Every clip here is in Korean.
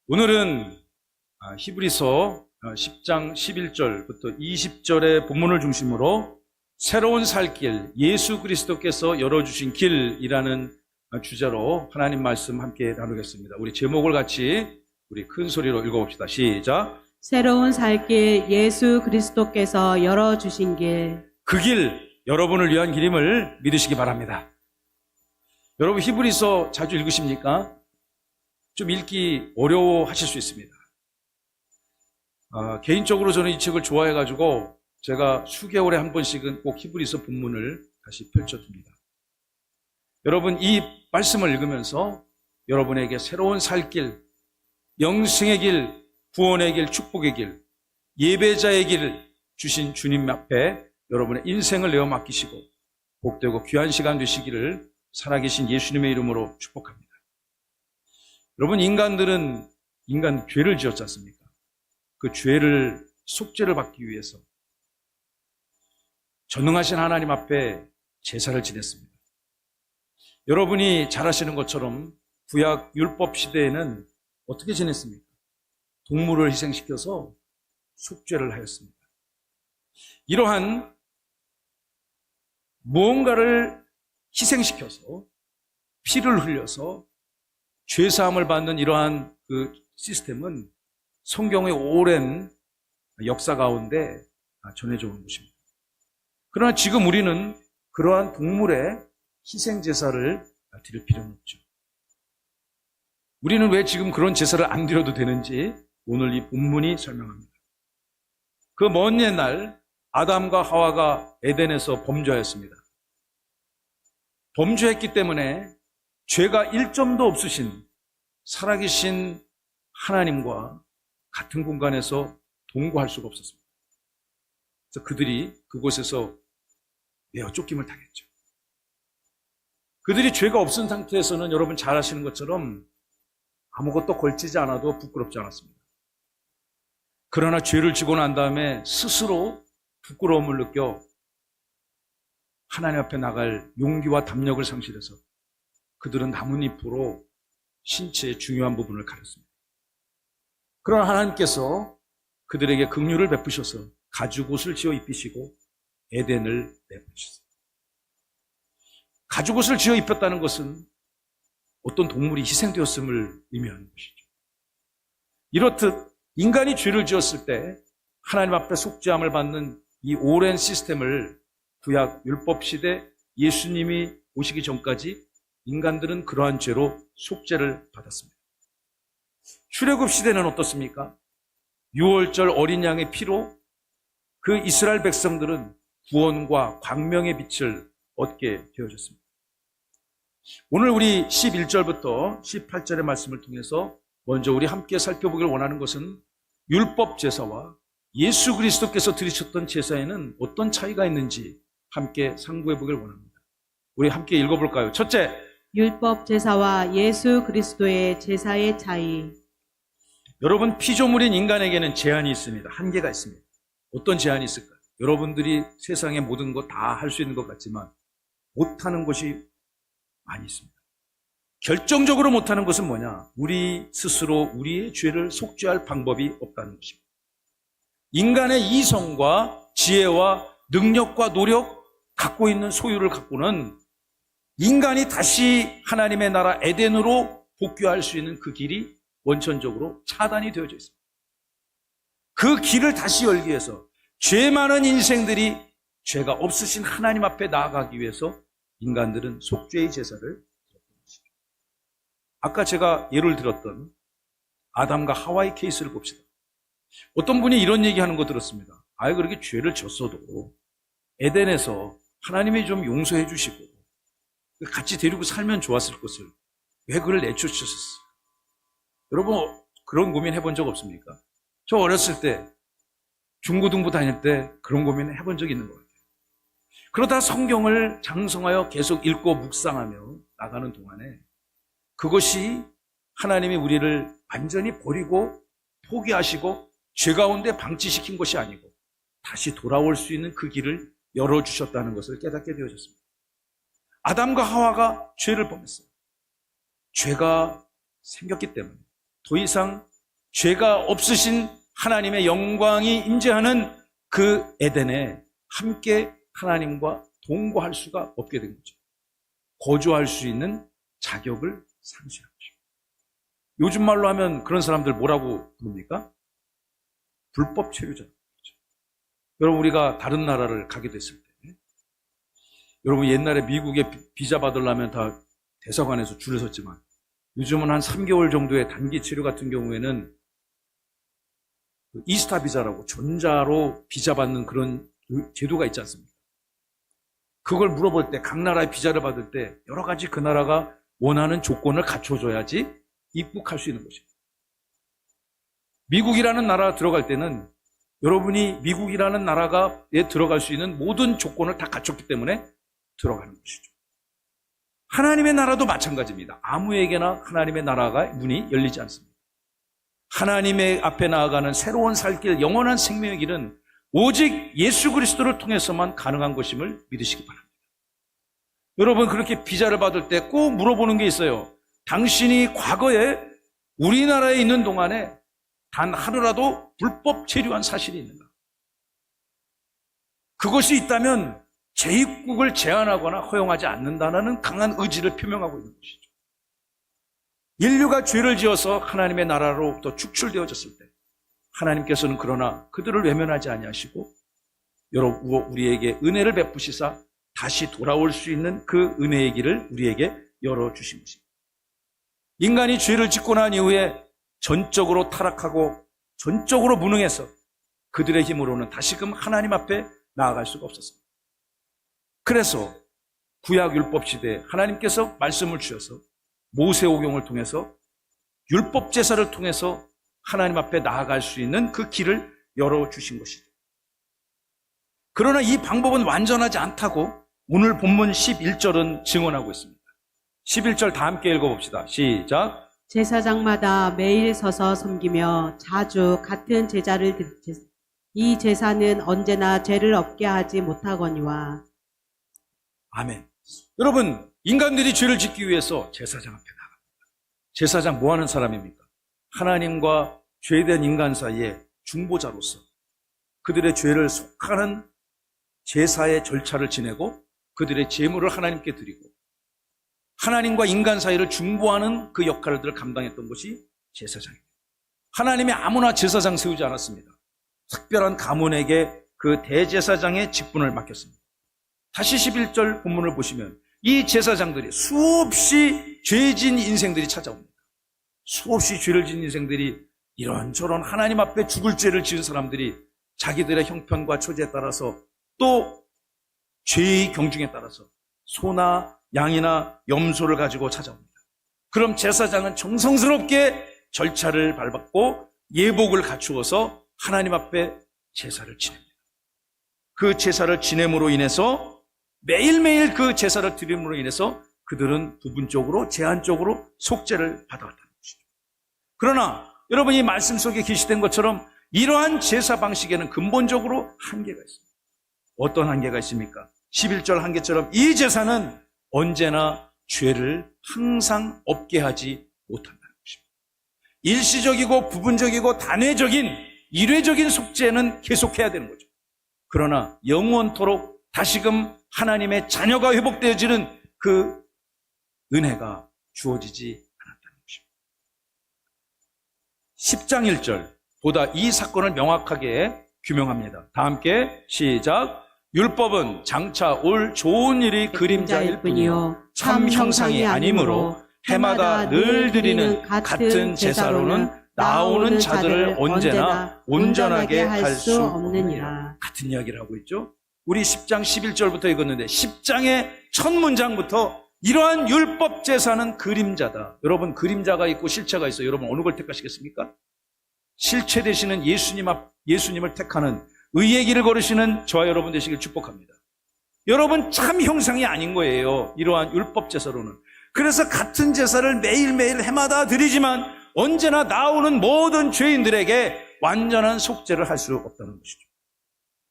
오늘은 히브리서 10장 11절부터 20절의 본문을 중심으로 새로운 살 길, 예수 그리스도께서 열어주신 길이라는 주제로 하나님 말씀 함께 나누겠습니다. 우리 제목을 같이 우리 큰 소리로 읽어봅시다. 시작. 새로운 살 길, 예수 그리스도께서 열어주신 길. 그 길, 여러분을 위한 길임을 믿으시기 바랍니다. 여러분 히브리서 자주 읽으십니까? 좀 읽기 어려워하실 수 있습니다. 개인적으로 저는 이 책을 좋아해가지고 제가 수개월에 한 번씩은 꼭 히브리서 본문을 다시 펼쳐둡니다. 여러분 이 말씀을 읽으면서 여러분에게 새로운 살 길, 영생의 길, 구원의 길, 축복의 길, 예배자의 길을 주신 주님 앞에 여러분의 인생을 내어 맡기시고 복되고 귀한 시간 되시기를 살아계신 예수님의 이름으로 축복합니다. 여러분 인간들은 죄를 지었지 않습니까? 그 죄를 속죄를 받기 위해서 전능하신 하나님 앞에 제사를 지냈습니다. 여러분이 잘 아시는 것처럼 구약 율법 시대에는 어떻게 지냈습니까? 동물을 희생시켜서 속죄를 하였습니다. 이러한 무언가를 희생시켜서 피를 흘려서 죄사함을 받는 이러한 그 시스템은 성경의 오랜 역사 가운데 전해져 온 것입니다. 그러나 지금 우리는 그러한 동물의 희생 제사를 드릴 필요는 없죠. 우리는 왜 지금 그런 제사를 안 드려도 되는지 오늘 이 본문이 설명합니다. 그 먼 옛날 아담과 하와가 에덴에서 범죄하였습니다. 범죄했기 때문에 죄가 1점도 없으신 살아계신 하나님과 같은 공간에서 동거할 수가 없었습니다. 그래서 그들이 그곳에서 내어 쫓김을 당했죠. 그들이 죄가 없은 상태에서는 여러분 잘 아시는 것처럼 아무것도 걸치지 않아도 부끄럽지 않았습니다. 그러나 죄를 지고 난 다음에 스스로 부끄러움을 느껴 하나님 앞에 나갈 용기와 담력을 상실해서 그들은 나뭇잎으로 신체의 중요한 부분을 가렸습니다. 그러나 하나님께서 그들에게 긍휼을 베푸셔서 가죽옷을 지어 입히시고 에덴을 내보내셨습니다. 가죽옷을 지어 입혔다는 것은 어떤 동물이 희생되었음을 의미하는 것이죠. 이렇듯 인간이 죄를 지었을 때 하나님 앞에 속죄함을 받는 이 오랜 시스템을 구약 율법 시대 예수님이 오시기 전까지 인간들은 그러한 죄로 속죄를 받았습니다. 출애굽 시대는 어떻습니까? 6월절 어린 양의 피로 그 이스라엘 백성들은 구원과 광명의 빛을 얻게 되어졌습니다. 오늘 우리 11절부터 18절의 말씀을 통해서 먼저 우리 함께 살펴보길 원하는 것은 율법 제사와 예수 그리스도께서 드리셨던 제사에는 어떤 차이가 있는지 함께 상고해 보길 원합니다. 우리 함께 읽어볼까요? 첫째, 율법 제사와 예수 그리스도의 제사의 차이. 여러분 피조물인 인간에게는 제한이 있습니다. 한계가 있습니다. 어떤 제한이 있을까요? 여러분들이 세상의 모든 것 다 할 수 있는 것 같지만 못하는 것이 많이 있습니다. 결정적으로 못하는 것은 뭐냐? 우리 스스로 우리의 죄를 속죄할 방법이 없다는 것입니다. 인간의 이성과 지혜와 능력과 노력, 갖고 있는 소유를 갖고는 인간이 다시 하나님의 나라 에덴으로 복귀할 수 있는 그 길이 원천적으로 차단이 되어져 있습니다. 그 길을 다시 열기 위해서 죄 많은 인생들이 죄가 없으신 하나님 앞에 나아가기 위해서 인간들은 속죄의 제사를 드렸던 것이죠. 아까 제가 예를 들었던 아담과 하와의 케이스를 봅시다. 어떤 분이 이런 얘기하는 거 들었습니다. 그렇게 죄를 졌어도 에덴에서 하나님이 좀 용서해 주시고 같이 데리고 살면 좋았을 것을 왜 그를 내쫓으셨어요? 여러분 그런 고민 해본 적 없습니까? 저 어렸을 때 중고등부 다닐 때 그런 고민 해본 적 있는 것 같아요. 그러다 성경을 장성하여 계속 읽고 묵상하며 나가는 동안에 그것이 하나님이 우리를 완전히 버리고 포기하시고 죄 가운데 방치시킨 것이 아니고 다시 돌아올 수 있는 그 길을 열어주셨다는 것을 깨닫게 되어졌습니다. 아담과 하와가 죄를 범했어요. 죄가 생겼기 때문에 더 이상 죄가 없으신 하나님의 영광이 임재하는 그 에덴에 함께 하나님과 동거할 수가 없게 된 거죠. 거주할 수 있는 자격을 상실한 거죠. 요즘 말로 하면 그런 사람들 뭐라고 부릅니까? 불법 체류자죠. 여러분, 우리가 다른 나라를 가게 됐을 때, 여러분 옛날에 미국에 비자 받으려면 다 대사관에서 줄을 섰지만 요즘은 한 3개월 정도의 단기 체류 같은 경우에는 이스타 비자라고 전자로 비자 받는 그런 제도가 있지 않습니까? 그걸 물어볼 때, 각 나라의 비자를 받을 때 여러 가지 그 나라가 원하는 조건을 갖춰줘야지 입국할 수 있는 것입니다. 미국이라는 나라 들어갈 때는 여러분이 미국이라는 나라에 들어갈 수 있는 모든 조건을 다 갖췄기 때문에 들어가는 것이죠. 하나님의 나라도 마찬가지입니다. 아무에게나 하나님의 나라가 문이 열리지 않습니다. 하나님의 앞에 나아가는 새로운 살 길, 영원한 생명의 길은 오직 예수 그리스도를 통해서만 가능한 것임을 믿으시기 바랍니다. 여러분, 그렇게 비자를 받을 때 꼭 물어보는 게 있어요. 당신이 과거에 우리나라에 있는 동안에 단 하루라도 불법 체류한 사실이 있는가? 그것이 있다면 재입국을 제한하거나 허용하지 않는다는 강한 의지를 표명하고 있는 것이죠. 인류가 죄를 지어서 하나님의 나라로부터 축출되어졌을 때 하나님께서는 그러나 그들을 외면하지 아니하시고 우리에게 은혜를 베푸시사 다시 돌아올 수 있는 그 은혜의 길을 우리에게 열어주신 것입니다. 인간이 죄를 짓고 난 이후에 전적으로 타락하고 전적으로 무능해서 그들의 힘으로는 다시금 하나님 앞에 나아갈 수가 없었습니다. 그래서 구약 율법 시대에 하나님께서 말씀을 주셔서 모세오경을 통해서 율법 제사를 통해서 하나님 앞에 나아갈 수 있는 그 길을 열어주신 것이죠. 그러나 이 방법은 완전하지 않다고 오늘 본문 11절은 증언하고 있습니다. 11절 다 함께 읽어봅시다. 시작. 제사장마다 매일 서서 섬기며 자주 같은 제자를 이 제사는 언제나 죄를 없게 하지 못하거니와. 아멘. 여러분, 인간들이 죄를 짓기 위해서 제사장 앞에 나갑니다. 제사장 뭐 하는 사람입니까? 하나님과 죄된 인간 사이에 중보자로서 그들의 죄를 속하는 제사의 절차를 지내고 그들의 제물을 하나님께 드리고 하나님과 인간 사이를 중보하는 그 역할들을 감당했던 것이 제사장입니다. 하나님이 아무나 제사장 세우지 않았습니다. 특별한 가문에게 그 대제사장의 직분을 맡겼습니다. 다시 11절 본문을 보시면 이 제사장들이 수없이 죄진 인생들이 찾아옵니다. 수없이 죄를 지은 인생들이 이런저런 하나님 앞에 죽을 죄를 지은 사람들이 자기들의 형편과 처지에 따라서 또 죄의 경중에 따라서 소나 양이나 염소를 가지고 찾아옵니다. 그럼 제사장은 정성스럽게 절차를 밟았고 예복을 갖추어서 하나님 앞에 제사를 지냅니다. 그 제사를 지냄으로 인해서 매일매일 그 제사를 드림으로 인해서 그들은 부분적으로 제한적으로 속죄를 받아왔다는 것이죠. 그러나 여러분이 말씀 속에 계시된 것처럼 이러한 제사 방식에는 근본적으로 한계가 있습니다. 어떤 한계가 있습니까? 11절 한계처럼 이 제사는 언제나 죄를 항상 없게 하지 못한다는 것입니다. 일시적이고 부분적이고 단회적인 일회적인 속죄는 계속해야 되는 거죠. 그러나 영원토록 다시금 하나님의 자녀가 회복되어지는 그 은혜가 주어지지 않았다는 것입니다. 10장 1절 보다 이 사건을 명확하게 규명합니다. 다 함께 시작. 율법은 장차 올 좋은 일이 그림자일 뿐이요 참 형상이 아니므로 해마다 늘 드리는 같은 제사로는 나오는 자들을 언제나 온전하게 할 수 없느니라. 같은 이야기를 하고 있죠. 우리 10장 11절부터 읽었는데 10장의 첫 문장부터 이러한 율법 제사는 그림자다. 여러분, 그림자가 있고 실체가 있어요. 여러분, 어느 걸 택하시겠습니까? 실체 되시는 예수님을 택하는 의의 길을 걸으시는 저와 여러분 되시길 축복합니다. 여러분, 참 형상이 아닌 거예요. 이러한 율법 제사로는. 그래서 같은 제사를 매일매일 해마다 드리지만 언제나 나오는 모든 죄인들에게 완전한 속죄를 할 수 없다는 것이죠.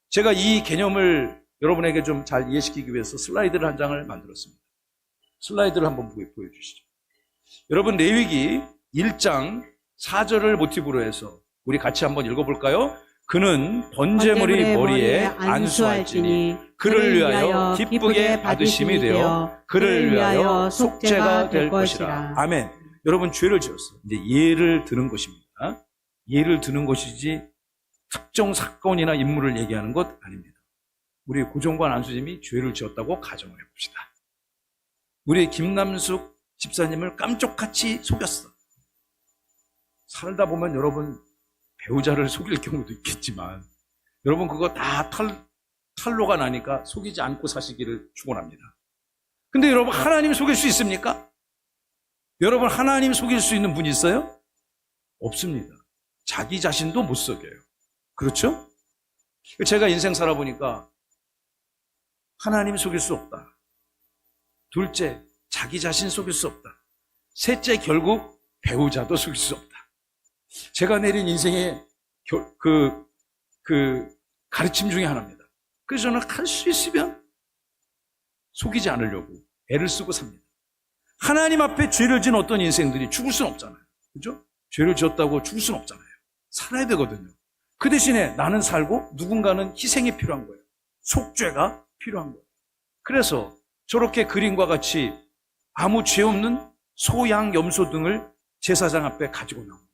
제가 이 개념을 여러분에게 좀 잘 이해시키기 위해서 슬라이드를 한 장을 만들었습니다. 슬라이드를 한번 보여주시죠. 여러분, 레위기 1장 4절을 모티브로 해서 우리 같이 한번 읽어볼까요? 그는 번제물이 머리에 안수할지니 그를 위하여 기쁘게 받으심이 되어 그를 위하여 속죄가 될 것이라. 아멘. 여러분, 죄를 지었어요. 이제 예를 드는 것입니다. 예를 드는 것이지 특정 사건이나 인물을 얘기하는 것 아닙니다. 우리 고종관 안수님이 죄를 지었다고 가정을 해봅시다. 우리 김남숙 집사님을 깜짝같이 속였어. 살다 보면 여러분, 배우자를 속일 경우도 있겠지만 여러분, 그거 다 탈로가 나니까 속이지 않고 사시기를 축원합니다. 근데 여러분, 하나님 속일 수 있습니까? 여러분, 하나님 속일 수 있는 분이 있어요? 없습니다. 자기 자신도 못 속여요. 그렇죠? 제가 인생 살아보니까 하나님 속일 수 없다. 둘째, 자기 자신 속일 수 없다. 셋째, 결국 배우자도 속일 수 없다. 제가 내린 인생의 가르침 중에 하나입니다. 그래서 저는 할 수 있으면 속이지 않으려고 애를 쓰고 삽니다. 하나님 앞에 죄를 지은 어떤 인생들이 죽을 수는 없잖아요. 그죠? 죄를 지었다고 죽을 수는 없잖아요. 살아야 되거든요. 그 대신에 나는 살고 누군가는 희생이 필요한 거예요. 속죄가 필요한 거예요. 그래서 저렇게 그림과 같이 아무 죄 없는 소, 양, 염소 등을 제사장 앞에 가지고 나옵니다.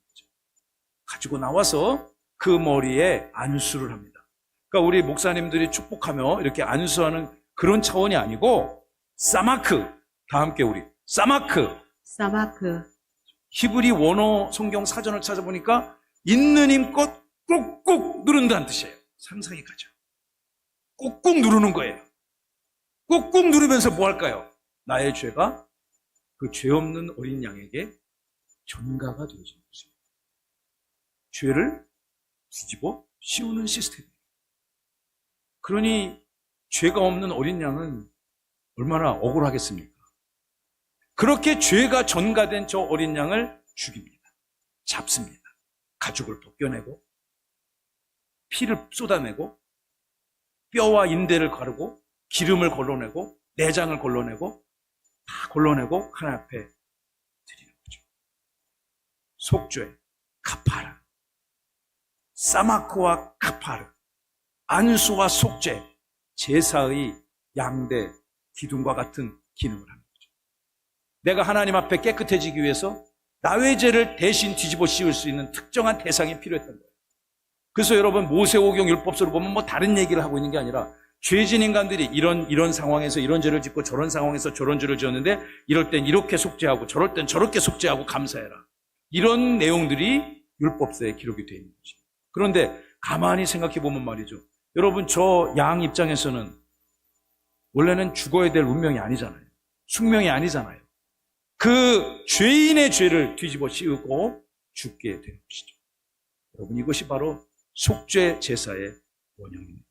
가지고 나와서 그 머리에 안수를 합니다. 그러니까 우리 목사님들이 축복하며 이렇게 안수하는 그런 차원이 아니고 사마크, 다 함께 우리 사마크. 히브리 원어 성경 사전을 찾아보니까 있는 힘껏 꾹꾹 누른다는 뜻이에요. 상상이 가죠. 꾹꾹 누르는 거예요. 꾹꾹 누르면서 뭐 할까요? 나의 죄가 그 죄 없는 어린 양에게 전가가 되어지는 것입니다. 죄를 뒤집어 씌우는 시스템이에요. 그러니 죄가 없는 어린 양은 얼마나 억울하겠습니까? 그렇게 죄가 전가된 저 어린 양을 죽입니다. 잡습니다. 가죽을 벗겨내고 피를 쏟아내고 뼈와 인대를 가르고 기름을 걸러내고 내장을 걸러내고 다 걸러내고 하나님 앞에 드리는 거죠. 속죄, 카파라, 사마크와 카파르, 안수와 속죄, 제사의 양대 기둥과 같은 기능을 하는 거죠. 내가 하나님 앞에 깨끗해지기 위해서 나의 죄를 대신 뒤집어 씌울 수 있는 특정한 대상이 필요했던 거예요. 그래서 여러분, 모세오경 율법서를 보면 뭐 다른 얘기를 하고 있는 게 아니라 죄진 인간들이 이런 상황에서 이런 죄를 짓고 저런 상황에서 저런 죄를 지었는데 이럴 땐 이렇게 속죄하고 저럴 땐 저렇게 속죄하고 감사해라. 이런 내용들이 율법서에 기록이 되어 있는 거죠. 그런데 가만히 생각해 보면 말이죠. 여러분, 저 양 입장에서는 원래는 죽어야 될 운명이 아니잖아요. 숙명이 아니잖아요. 그 죄인의 죄를 뒤집어 씌우고 죽게 되는 것이죠. 여러분, 이것이 바로 속죄 제사의 원형입니다.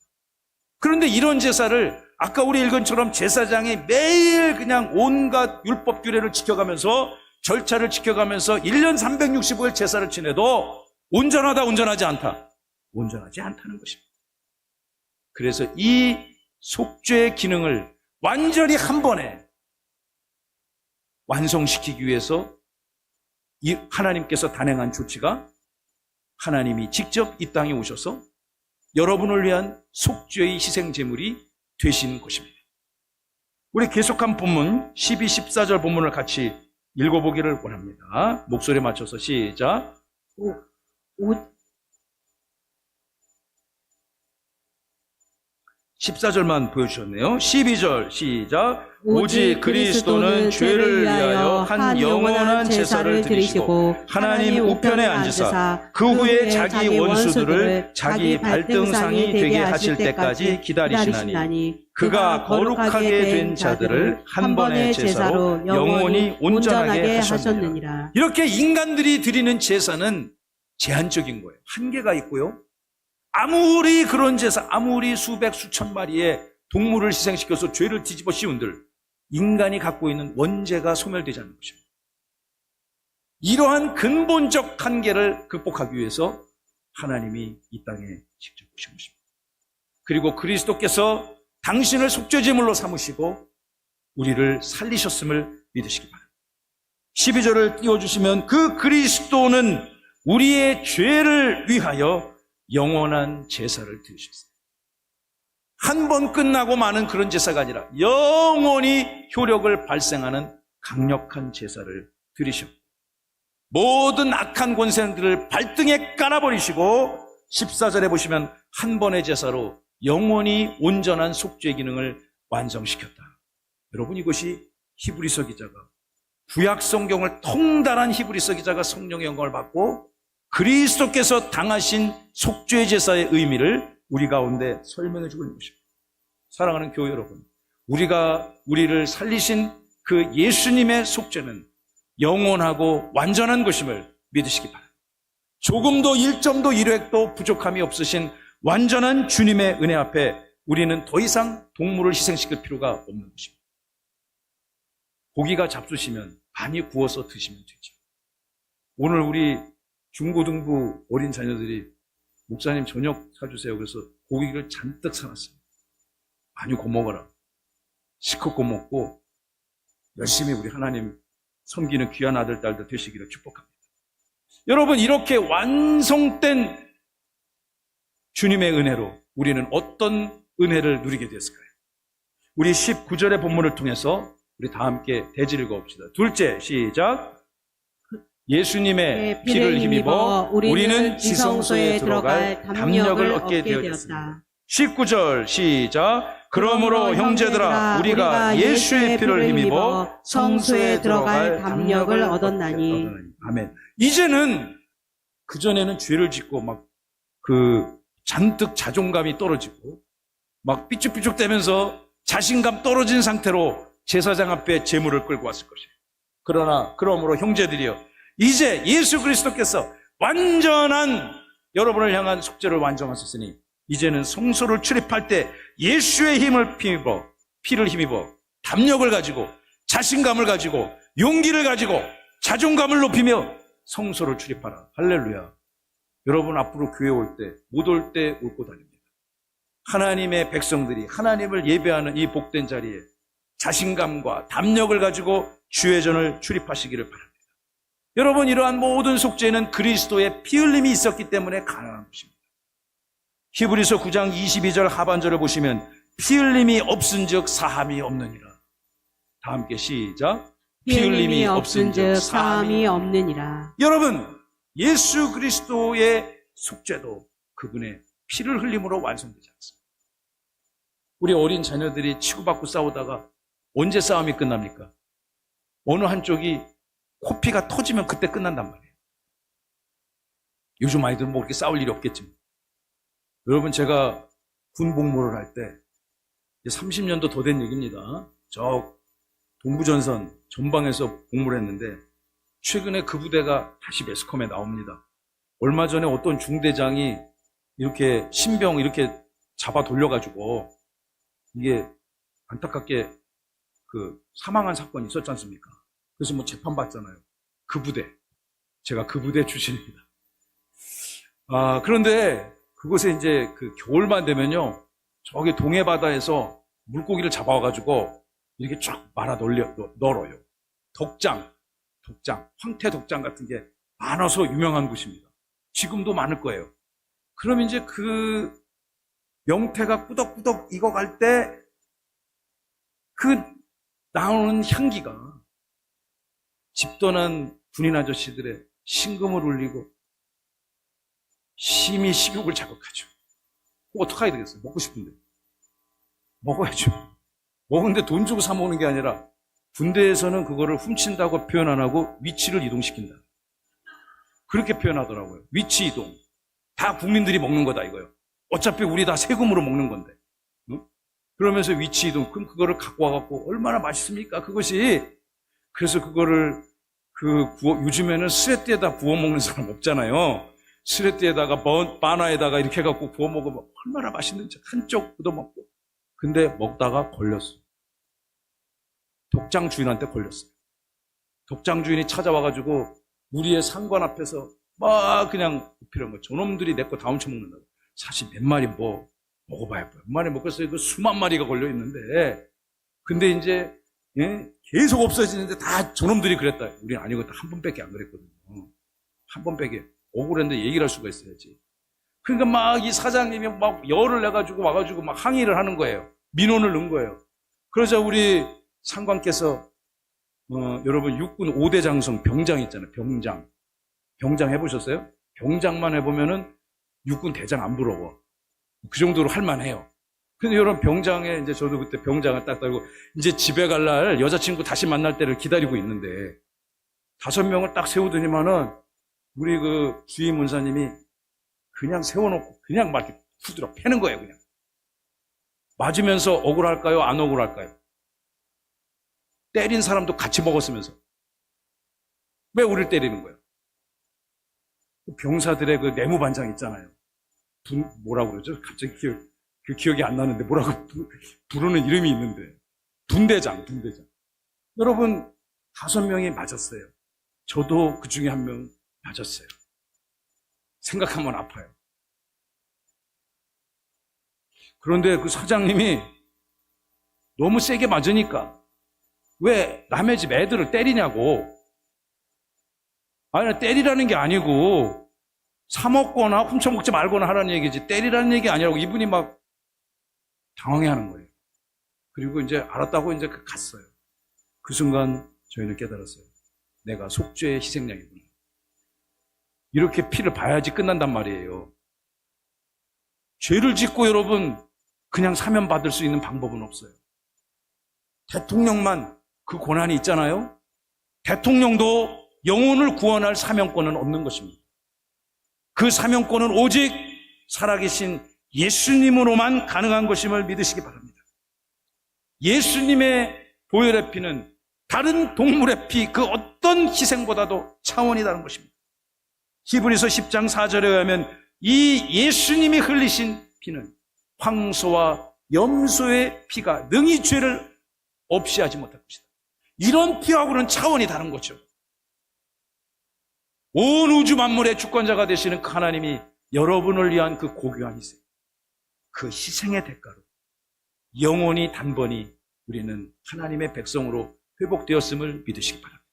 그런데 이런 제사를 아까 우리 읽은 것처럼 제사장이 매일 그냥 온갖 율법 규례를 지켜가면서 절차를 지켜가면서 1년 365일 제사를 지내도 온전하다, 온전하지 않다. 온전하지 않다는 것입니다. 그래서 이 속죄의 기능을 완전히 한 번에 완성시키기 위해서 이 하나님께서 단행한 조치가 하나님이 직접 이 땅에 오셔서 여러분을 위한 속죄의 희생 제물이 되신 것입니다. 우리 계속한 본문 12, 14절 본문을 같이 읽어보기를 원합니다. 목소리에 맞춰서 시작. 14절만 보여주셨네요. 12절 시작. 오직 그리스도는 죄를 위하여 한 영원한 제사를 드리시고 하나님 우편에 앉으사 그 후에 자기 원수들을 자기 발등상이 되게 하실 때까지 기다리시나니 그가 거룩하게 된 자들을 한 번의 제사로 영원히 온전하게 하셨느니라. 이렇게 인간들이 드리는 제사는 제한적인 거예요. 한계가 있고요. 아무리 그런 제사, 아무리 수백 수천 마리의 동물을 희생시켜서 죄를 뒤집어 씌운들 인간이 갖고 있는 원죄가 소멸되지 않는 것입니다. 이러한 근본적 한계를 극복하기 위해서 하나님이 이 땅에 직접 오신 것입니다. 그리고 그리스도께서 당신을 속죄제물로 삼으시고 우리를 살리셨음을 믿으시기 바랍니다. 12절을 띄워주시면 그 그리스도는 우리의 죄를 위하여 영원한 제사를 드리셨어요. 한 번 끝나고 마는 그런 제사가 아니라 영원히 효력을 발생하는 강력한 제사를 드리셨고, 모든 악한 권세들을 발등에 깔아버리시고 14절에 보시면 한 번의 제사로 영원히 온전한 속죄 기능을 완성시켰다. 여러분, 이것이 히브리서 기자가, 구약 성경을 통달한 히브리서 기자가 성령의 영광을 받고 그리스도께서 당하신 속죄 제사의 의미를 우리 가운데 설명해 주고 있는 것입니다. 사랑하는 교회 여러분, 우리를 살리신 그 예수님의 속죄는 영원하고 완전한 것임을 믿으시기 바랍니다. 조금도 1점도 1획도 부족함이 없으신 완전한 주님의 은혜 앞에 우리는 더 이상 동물을 희생시킬 필요가 없는 것입니다. 고기가 잡수시면 많이 구워서 드시면 되죠. 오늘 우리 중고등부 어린 자녀들이 목사님 저녁 사주세요. 그래서 고기를 잔뜩 사놨습니다. 많이 구워먹어라. 시컷 구워먹고 열심히 우리 하나님 섬기는 귀한 아들, 딸들 되시기를 축복합니다. 여러분, 이렇게 완성된 주님의 은혜로 우리는 어떤 은혜를 누리게 되었을까요? 우리 19절의 본문을 통해서 우리 다 함께 대지 읽어봅시다. 둘째, 시작. 예수님의 피를 힘입어 우리는 지성소에 들어갈 담력을 얻게 되었다. 19절 시작. 그러므로 형제들아, 우리가 예수의 피를 힘입어 성소에 들어갈 담력을 얻었나니. 아멘. 이제는 그전에는 죄를 짓고 막 잔뜩 자존감이 떨어지고 막 삐죽삐죽대면서 자신감 떨어진 상태로 제사장 앞에 제물을 끌고 왔을 것이에요. 그러므로 형제들이여, 이제 예수 그리스도께서 완전한 여러분을 향한 속죄를 완성하셨으니 이제는 성소를 출입할 때 예수의 피를 힘입어 담력을 가지고 자신감을 가지고 용기를 가지고 자존감을 높이며 성소를 출입하라. 할렐루야. 여러분, 앞으로 교회 올 때, 못 올 때 올 곳 아닙니다. 하나님의 백성들이 하나님을 예배하는 이 복된 자리에 자신감과 담력을 가지고 주의 전을 출입하시기를 바랍니다. 여러분, 이러한 모든 속죄는 그리스도의 피 흘림이 있었기 때문에 가능한 것입니다. 히브리서 9장 22절 하반절을 보시면 피 흘림이 없은즉 사함이 없느니라. 다 함께 시작. 피 흘림이 없은즉 사함이 없느니라. 여러분, 예수 그리스도의 속죄도 그분의 피를 흘림으로 완성되지 않습니다. 우리 어린 자녀들이 치고받고 싸우다가 언제 싸움이 끝납니까? 어느 한쪽이 코피가 터지면 그때 끝난단 말이에요. 요즘 아이들은 뭐 그렇게 싸울 일이 없겠지만, 여러분, 제가 군 복무를 할 때 30년도 더 된 얘기입니다. 저 동부전선 전방에서 복무를 했는데 최근에 그 부대가 다시 매스컴에 나옵니다. 얼마 전에 어떤 중대장이 이렇게 신병 이렇게 잡아 돌려가지고 이게 안타깝게 사망한 사건이 있었지 않습니까? 그래서 뭐 재판 받잖아요. 그 부대. 제가 그 부대 출신입니다. 그런데 그곳에 이제 겨울만 되면요, 저기 동해 바다에서 물고기를 잡아와가지고 이렇게 쫙 말아 널어요. 독장, 황태 독장 같은 게 많아서 유명한 곳입니다. 지금도 많을 거예요. 그럼 이제 그 명태가 꾸덕꾸덕 익어갈 때 나오는 향기가 집 떠난 군인 아저씨들의 심금을 울리고 심히 식욕을 자극하죠. 어떡해야 되겠어요? 먹고 싶은데. 먹어야죠. 먹는데 돈 주고 사 먹는 게 아니라 군대에서는 그거를 훔친다고 표현 안 하고 위치를 이동시킨다. 그렇게 표현하더라고요. 위치 이동. 다 국민들이 먹는 거다 이거요. 어차피 우리 다 세금으로 먹는 건데. 응? 그러면서 위치 이동. 그럼 그거를 갖고 와갖고 얼마나 맛있습니까? 그것이. 그래서 그거를 요즘에는 스레띠에다 구워 먹는 사람 없잖아요. 스레띠에다가 바나에다가 이렇게 해갖고 구워 먹으면 얼마나 맛있는지 한쪽 뜯어먹고. 근데 먹다가 걸렸어. 독장 주인한테 걸렸어요. 독장 주인이 찾아와가지고 우리의 상관 앞에서 막 그냥 필요한 거. 저놈들이 내 거 다 훔쳐먹는다고. 사실 몇 마리 먹어봐야 몇 마리 먹겠어요. 그 수만 마리가 걸려있는데. 근데 이제 계속 없어지는데 다 저놈들이 그랬다. 우리는 아니고 한 번밖에 안 그랬거든요. 한 번밖에. 억울한데 얘기를 할 수가 있어야지. 그러니까 막 이 사장님이 막 열을 내가지고 와가지고 막 항의를 하는 거예요. 민원을 넣은 거예요. 그러자 우리 상관께서 여러분 육군 5대 장성 병장 있잖아요. 병장. 병장 해보셨어요? 병장만 해보면은 육군 대장 안 부러워. 그 정도로 할만해요. 근데 여러분 병장에 이제 저도 그때 병장을 딱 달고 이제 집에 갈 날 여자친구 다시 만날 때를 기다리고 있는데 5명을 딱 세우더니만은 우리 그 주임 문사님이 그냥 세워놓고 그냥 막 이렇게 후드려 패는 거예요. 그냥 맞으면서 억울할까요? 안 억울할까요? 때린 사람도 같이 먹었으면서 왜 우리를 때리는 거예요? 병사들의 그 내무반장 있잖아요. 뭐라고 그러죠? 갑자기 기억이 안 나는데 뭐라고 부르는 이름이 있는데 분대장. 여러분 5명이 맞았어요. 저도 그 중에 1명 맞았어요. 생각하면 아파요. 그런데 그 사장님이 너무 세게 맞으니까 왜 남의 집 애들을 때리냐고. 아니, 때리라는 게 아니고 사먹거나 훔쳐먹지 말거나 하라는 얘기지 때리라는 얘기 아니라고 이분이 막 당황해하는 거예요. 그리고 이제 알았다고 이제 갔어요. 그 순간 저희는 깨달았어요. 내가 속죄의 희생양이구나. 이렇게 피를 봐야지 끝난단 말이에요. 죄를 짓고 여러분 그냥 사면 받을 수 있는 방법은 없어요. 대통령만 그 권한이 있잖아요. 대통령도 영혼을 구원할 사명권은 없는 것입니다. 그 사명권은 오직 살아계신 예수님으로만 가능한 것임을 믿으시기 바랍니다. 예수님의 보혈의 피는 다른 동물의 피 그 어떤 희생보다도 차원이 다른 것입니다. 히브리서 10장 4절에 의하면 이 예수님이 흘리신 피는 황소와 염소의 피가 능히 죄를 없이 하지 못할 것이다. 이런 피하고는 차원이 다른 거죠. 온 우주 만물의 주권자가 되시는 그 하나님이 여러분을 위한 그 고귀한 희생, 그 희생의 대가로 영원히 단번이 우리는 하나님의 백성으로 회복되었음을 믿으시기 바랍니다.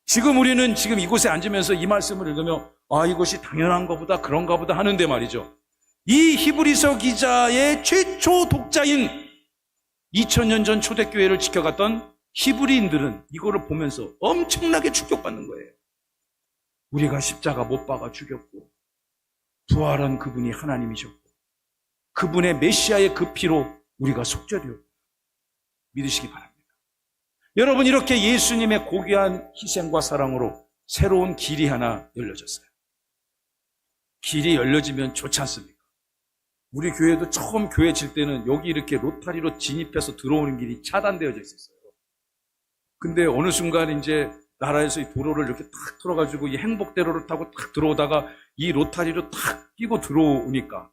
지금 우리는 지금 이곳에 앉으면서 이 말씀을 읽으며 이것이 당연한 것보다 그런가 보다 하는데 말이죠. 이 히브리서 기자의 최초 독자인 2000년 전 초대교회를 지켜갔던 히브리인들은 이거를 보면서 엄청나게 충격받는 거예요. 우리가 십자가 못 박아 죽였고 부활한 그분이 하나님이셨고 그분의 메시아의 그 피로 우리가 속죄되었고 믿으시기 바랍니다. 여러분 이렇게 예수님의 고귀한 희생과 사랑으로 새로운 길이 하나 열려졌어요. 길이 열려지면 좋지 않습니까? 우리 교회도 처음 교회 질 때는 여기 이렇게 로타리로 진입해서 들어오는 길이 차단되어져 있었어요. 근데 어느 순간 이제 나라에서 이 도로를 이렇게 탁 틀어가지고 이 행복대로를 타고 탁 들어오다가 이 로타리로 탁 끼고 들어오니까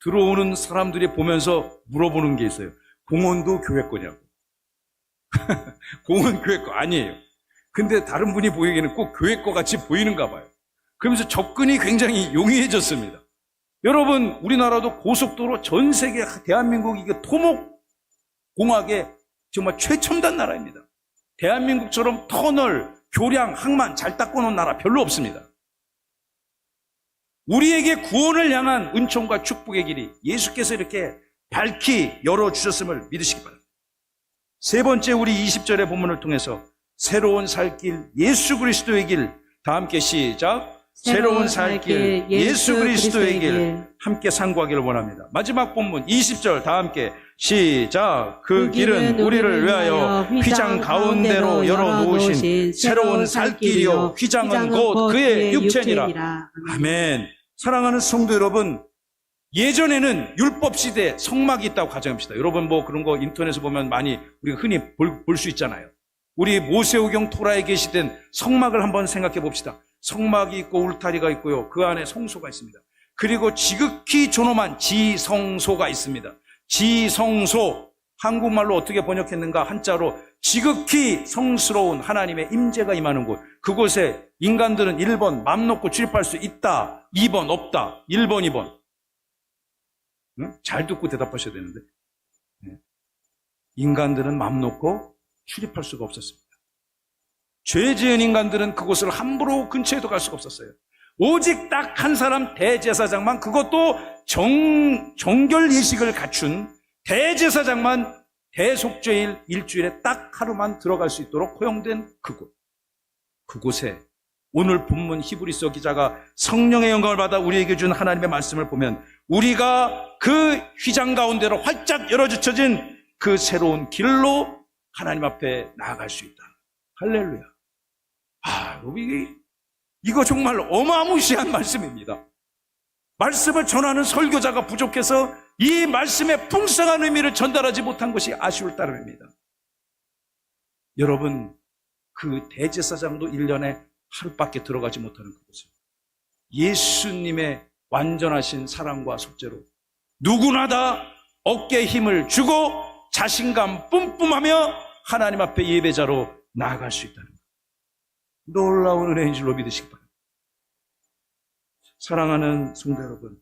들어오는 사람들이 보면서 물어보는 게 있어요. 공원도 교회 거냐고. 공원 교회 거 아니에요. 근데 다른 분이 보이기에는 꼭 교회 거 같이 보이는가 봐요. 그러면서 접근이 굉장히 용이해졌습니다. 여러분 우리나라도 고속도로 전 세계 대한민국 이게 토목공학의 정말 최첨단 나라입니다. 대한민국처럼 터널, 교량, 항만 잘 닦아놓은 나라 별로 없습니다. 우리에게 구원을 향한 은총과 축복의 길이 예수께서 이렇게 밝히 열어주셨음을 믿으시기 바랍니다. 세 번째 우리 20절의 본문을 통해서 새로운 살 길 예수 그리스도의 길 다 함께 시작. 새로운 살 길 예수 그리스도의 길 함께 상고하기를 원합니다. 마지막 본문 20절 다 함께 시작. 그 길은 우리를 위하여 휘장 가운데로 열어놓으신 새로운 살 길이요 휘장은 곧 그의 육체니라. 아멘. 사랑하는 성도 여러분, 예전에는 율법 시대에 성막이 있다고 가정합시다. 여러분 뭐 그런 거 인터넷에 보면 많이 우리가 흔히 볼 수 있잖아요. 우리 모세오경 토라에 게시된 성막을 한번 생각해 봅시다. 성막이 있고 울타리가 있고요. 그 안에 성소가 있습니다. 그리고 지극히 존엄한 지성소가 있습니다. 지성소, 한국말로 어떻게 번역했는가? 한자로 지극히 성스러운 하나님의 임재가 임하는 곳. 그곳에 인간들은 1번 맘 놓고 출입할 수 있다, 2번 없다, 1번, 2번. 응? 잘 듣고 대답하셔야 되는데. 인간들은 맘 놓고 출입할 수가 없었습니다. 죄 지은 인간들은 그곳을 함부로 근처에도 갈 수가 없었어요. 오직 딱 한 사람 대제사장만, 그것도 정결 예식을 갖춘 대제사장만 대속죄일 일주일에 딱 하루만 들어갈 수 있도록 허용된 그곳에 오늘 본문 히브리서 기자가 성령의 영광을 받아 우리에게 준 하나님의 말씀을 보면 우리가 그 휘장 가운데로 활짝 열어젖혀진 그 새로운 길로 하나님 앞에 나아갈 수 있다. 할렐루야. 여러분, 이거 정말 어마무시한 말씀입니다. 말씀을 전하는 설교자가 부족해서 이 말씀의 풍성한 의미를 전달하지 못한 것이 아쉬울 따름입니다. 여러분, 그 대제사장도 1년에 하루밖에 들어가지 못하는 그곳을 예수님의 완전하신 사랑과 속죄로 누구나 다 어깨에 힘을 주고 자신감 뿜뿜하며 하나님 앞에 예배자로 나아갈 수 있다는 것. 놀라운 은혜인 줄로 믿으시기 바랍니다. 사랑하는 성도 여러분,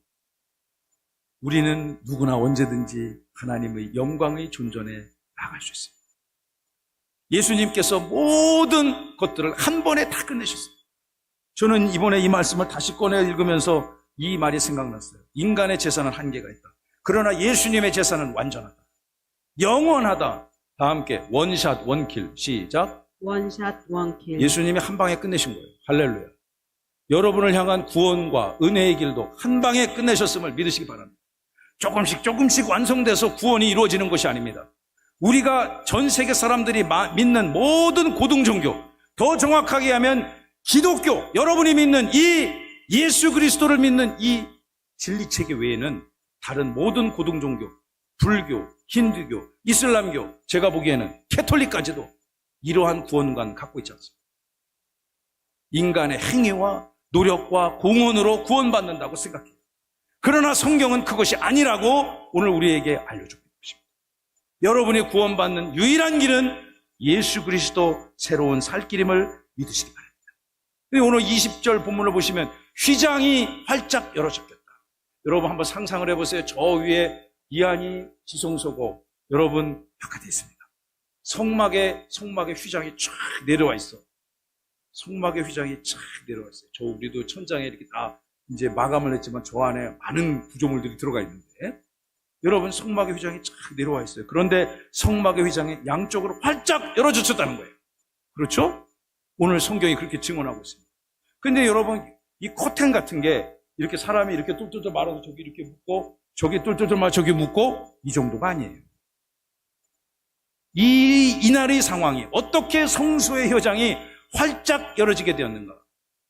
우리는 누구나 언제든지 하나님의 영광의 존전에 나아갈 수 있습니다. 예수님께서 모든 것들을 한 번에 다 끝내셨어요. 저는 이번에 이 말씀을 다시 꺼내 읽으면서 이 말이 생각났어요. 인간의 재산은 한계가 있다. 그러나 예수님의 재산은 완전하다. 영원하다. 다 함께 원샷 원킬 시작. 원샷 원킬. 예수님이 한 방에 끝내신 거예요. 할렐루야. 여러분을 향한 구원과 은혜의 길도 한 방에 끝내셨음을 믿으시기 바랍니다. 조금씩 완성돼서 구원이 이루어지는 것이 아닙니다. 우리가 전 세계 사람들이 믿는 모든 고등종교, 더 정확하게 하면 기독교, 여러분이 믿는 이 예수 그리스도를 믿는 이 진리체계 외에는 다른 모든 고등종교, 불교, 힌두교, 이슬람교, 제가 보기에는 캐톨릭까지도 이러한 구원관 갖고 있지 않습니다. 인간의 행위와 노력과 공헌으로 구원받는다고 생각해요. 그러나 성경은 그것이 아니라고 오늘 우리에게 알려주고 있는 것입니다. 여러분이 구원받는 유일한 길은 예수 그리스도 새로운 살 길임을 믿으시기 바랍니다. 오늘 20절 본문을 보시면 휘장이 활짝 열어졌겠다. 여러분 한번 상상을 해보세요. 저 위에 이안이 지성소고 여러분 벽화되어 있습니다. 성막에 휘장이 쫙 내려와 있어. 성막의 휘장이 쫙 내려와 있어요. 저 우리도 천장에 이렇게 다 이제 마감을 했지만 저 안에 많은 구조물들이 들어가 있는데 여러분 성막의 휘장이 쫙 내려와 있어요. 그런데 성막의 휘장이 양쪽으로 활짝 열어젖혔다는 거예요. 그렇죠? 오늘 성경이 그렇게 증언하고 있습니다. 근데 여러분 이 커튼 같은 게 이렇게 사람이 이렇게 뚫뚫뚫 말아서 저기 이렇게 묶고 저기 뚫뚫뚫 말아 저기 묶고 이 정도가 아니에요. 이날의 상황이 어떻게 성소의 휘장이 활짝 열어지게 되었는가?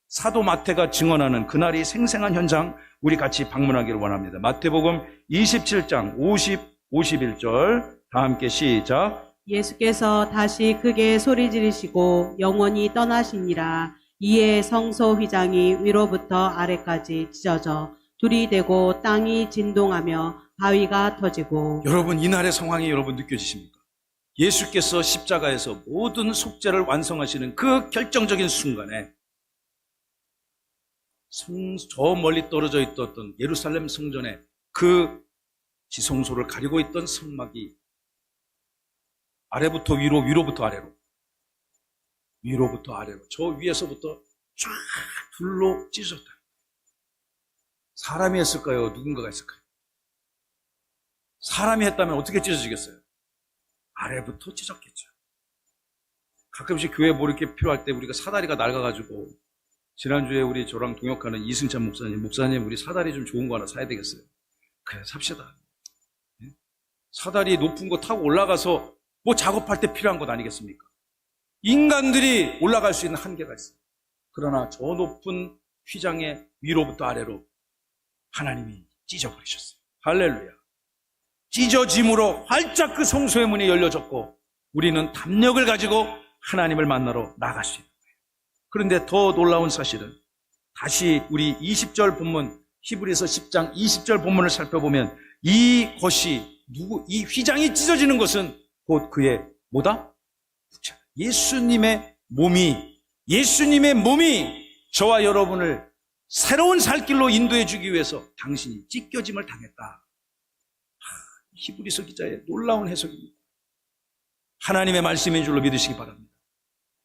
사도 마태가 증언하는 그날이 생생한 현장 우리 같이 방문하기를 원합니다. 마태복음 27장 50, 51절 다 함께 시작. 예수께서 다시 크게 소리 지르시고 영원히 떠나시니라. 이에 성소 휘장이 위로부터 아래까지 찢어져 둘이 되고 땅이 진동하며 바위가 터지고. 여러분 이날의 상황이 여러분 느껴지십니까? 예수께서 십자가에서 모든 속죄를 완성하시는 그 결정적인 순간에 저 멀리 떨어져 있던 예루살렘 성전에 그 지성소를 가리고 있던 성막이 아래부터 위로, 위로부터 아래로, 위로부터 아래로, 저 위에서부터 쫙 둘로 찢어졌다. 사람이 했을까요? 누군가가 했을까요? 사람이 했다면 어떻게 찢어지겠어요? 아래부터 찢었겠죠. 가끔씩 교회 뭐 이렇게 필요할 때 우리가 사다리가 낡아가지고 지난주에 우리 저랑 동역하는 이승찬 목사님 우리 사다리 좀 좋은 거 하나 사야 되겠어요. 그래 삽시다. 사다리 높은 거 타고 올라가서 뭐 작업할 때 필요한 것 아니겠습니까? 인간들이 올라갈 수 있는 한계가 있어요. 그러나 저 높은 휘장의 위로부터 아래로 하나님이 찢어버리셨어요. 할렐루야. 찢어짐으로 활짝 그 성소의 문이 열려졌고 우리는 담력을 가지고 하나님을 만나러 나갈 수 있는 거예요. 그런데 더 놀라운 사실은 다시 우리 20절 본문 히브리서 10장 20절 본문을 살펴보면 이것이 이 휘장이 찢어지는 것은 곧 그의 뭐다? 예수님의 몸이 저와 여러분을 새로운 살 길로 인도해 주기 위해서 당신이 찢겨짐을 당했다. 히브리서 기자의 놀라운 해석입니다. 하나님의 말씀인 줄로 믿으시기 바랍니다.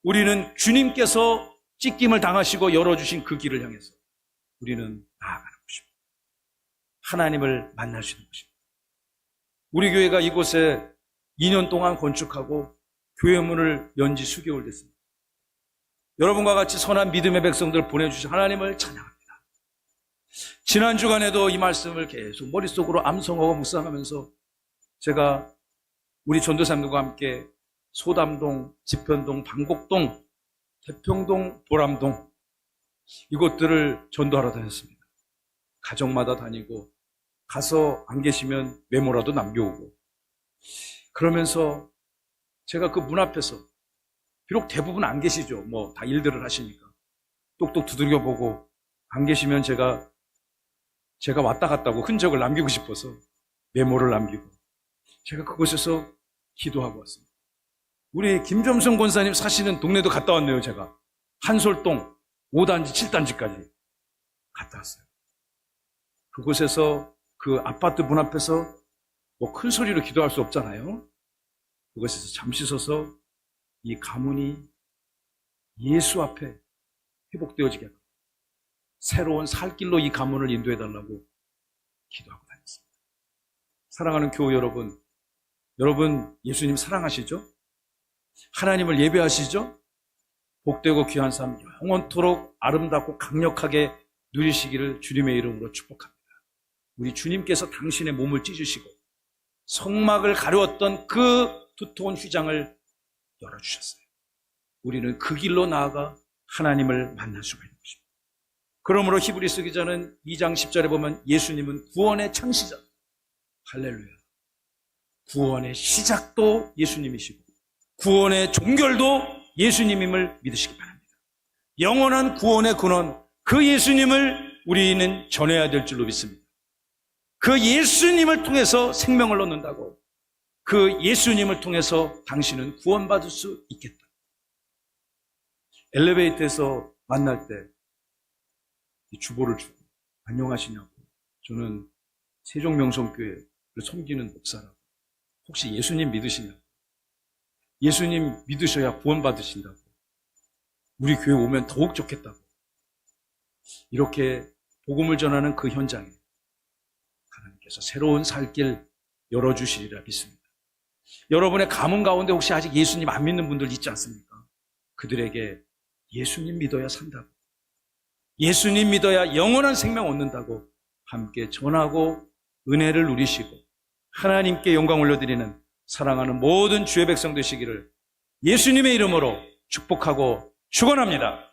우리는 주님께서 찢김을 당하시고 열어주신 그 길을 향해서 우리는 나아가는 것입니다. 하나님을 만날 수 있는 것입니다. 우리 교회가 이곳에 2년 동안 건축하고 교회 문을 연 지 수개월 됐습니다. 여러분과 같이 선한 믿음의 백성들 보내주신 하나님을 찬양합니다. 지난 주간에도 이 말씀을 계속 머릿속으로 암송하고 묵상하면서 제가 우리 전도사님들과 함께 소담동, 지편동, 방곡동, 태평동, 보람동 이곳들을 전도하러 다녔습니다. 가정마다 다니고 가서 안 계시면 메모라도 남겨오고 그러면서 제가 그 문 앞에서 비록 대부분 안 계시죠. 뭐 다 일들을 하시니까 똑똑 두들겨보고 안 계시면 제가 왔다 갔다고 흔적을 남기고 싶어서 메모를 남기고 제가 그곳에서 기도하고 왔습니다. 우리 김점성 권사님 사시는 동네도 갔다 왔네요. 제가 한솔동 5단지 7단지까지 갔다 왔어요. 그곳에서 그 아파트 문 앞에서 뭐 큰 소리로 기도할 수 없잖아요. 그곳에서 잠시 서서 이 가문이 예수 앞에 회복되어지게 하고 새로운 살 길로 이 가문을 인도해달라고 기도하고 다녔습니다. 사랑하는 교우 여러분, 여러분 예수님 사랑하시죠? 하나님을 예배하시죠? 복되고 귀한 삶 영원토록 아름답고 강력하게 누리시기를 주님의 이름으로 축복합니다. 우리 주님께서 당신의 몸을 찢으시고 성막을 가려웠던 그 두터운 휘장을 열어주셨어요. 우리는 그 길로 나아가 하나님을 만날 수가 있는 것입니다. 그러므로 히브리서 기자는 2장 10절에 보면 예수님은 구원의 창시자, 할렐루야, 구원의 시작도 예수님이시고 구원의 종결도 예수님임을 믿으시기 바랍니다. 영원한 구원의 근원, 그 예수님을 우리는 전해야 될 줄로 믿습니다. 그 예수님을 통해서 생명을 얻는다고, 그 예수님을 통해서 당신은 구원받을 수 있겠다. 엘리베이터에서 만날 때 주보를 주고 안녕하시냐고, 저는 세종명성교회를 섬기는 목사라고, 혹시 예수님 믿으시냐고, 예수님 믿으셔야 구원받으신다고, 우리 교회 오면 더욱 좋겠다고, 이렇게 복음을 전하는 그 현장에 하나님께서 새로운 살 길 열어주시리라 믿습니다. 여러분의 가문 가운데 혹시 아직 예수님 안 믿는 분들 있지 않습니까? 그들에게 예수님 믿어야 산다고, 예수님 믿어야 영원한 생명 얻는다고 함께 전하고 은혜를 누리시고 하나님께 영광 올려드리는 사랑하는 모든 주의 백성 되시기를 예수님의 이름으로 축복하고 축원합니다.